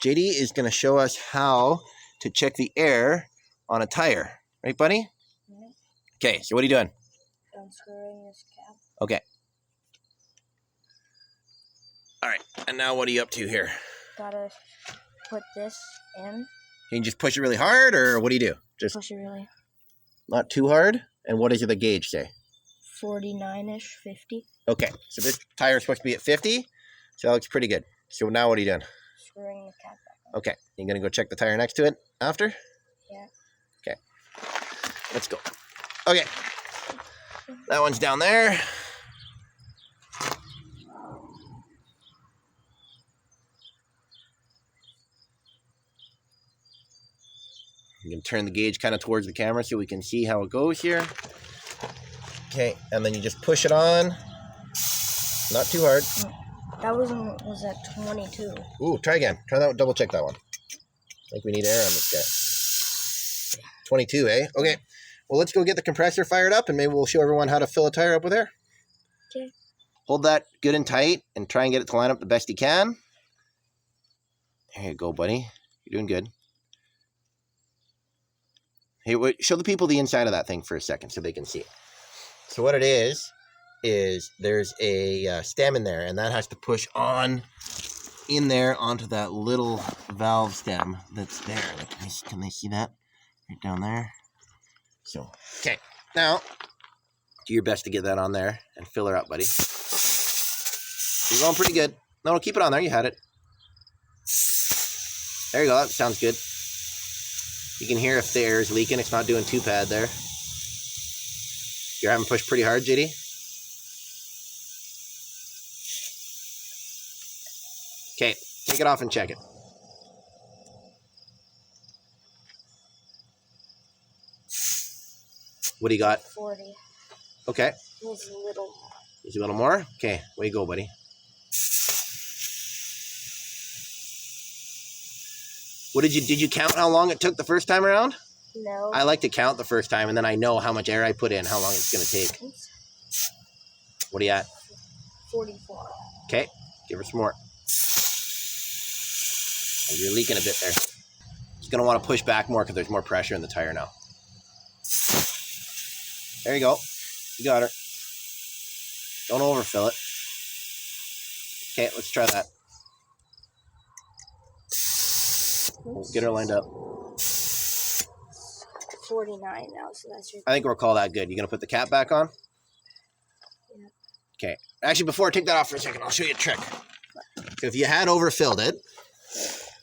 JD is going to show us how to check the air on a tire. Right, buddy? Mm-hmm. Okay, so what are you doing? Unscrewing this cap. Okay. All right, and now what are you up to here? Gotta put this in. Can you just push it really hard, or what do you do? Just Push it really. not too hard? And what does the gauge say? 49-ish, 50. Okay, so this tire is supposed to be at 50, so that looks pretty good. So now what are you doing? Screwing the cap back on. Okay, you gonna go check the tire next to it after? Yeah. Okay, let's go. Okay, that one's down there. You can turn the gauge kind of towards the camera so we can see how it goes here. Okay, and then you just push it on. Not too hard. That was at 22. Ooh, try again. Try that. Double check that one. I think we need air on this guy. 22, eh? Okay. Well, let's go get the compressor fired up, and maybe we'll show everyone how to fill a tire up with air. Okay. Hold that good and tight, and try and get it to line up the best you can. There you go, buddy. You're doing good. Hey, wait, show the people the inside of that thing for a second so they can see it. So what it is there's a stem in there, and that has to push on in there onto that little valve stem that's there. Can they see that? Right down there. So, okay. Now, do your best to get that on there and fill her up, buddy. You're going pretty good. No, keep it on there. You had it. There you go. That sounds good. You can hear if the air is leaking. It's not doing too bad there. You're having pushed pretty hard, JD? Okay, take it off and check it. What do you got? 40. Okay. Needs a little more. Needs a little more? Okay, way you go, buddy. What did you count how long it took the first time around? No. I like to count the first time, and then I know how much air I put in, how long it's going to take. What are you at? 44. Okay, give her some more. Oh, you're leaking a bit there. It's going to want to push back more because there's more pressure in the tire now. There you go. You got her. Don't overfill it. Okay, let's try that. We'll get her lined up. 49 now, so that's your... I think we'll call that good. You going to put the cap back on? Yeah. Okay. Actually, before I take that off for a second, I'll show you a trick. So if you had overfilled it,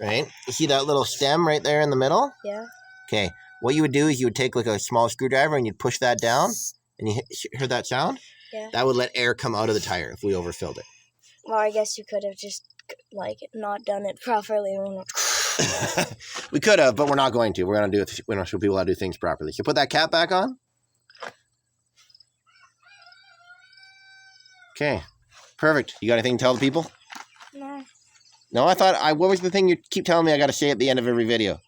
right? You see that little stem right there in the middle? Yeah. Okay. What you would do is you would take like a small screwdriver and you'd push that down, and you heard that sound? Yeah. That would let air come out of the tire if we overfilled it. Well, I guess you could have just, like, not done it properly. We could have, but we're not going to. We're going to do it. We're going to show people how to do things properly. So put that cap back on. Okay. Perfect. You got anything to tell the people? No. No, what was the thing you keep telling me I got to say at the end of every video?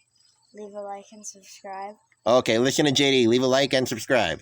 Leave a like and subscribe. Okay, listen to JD. Leave a like and subscribe.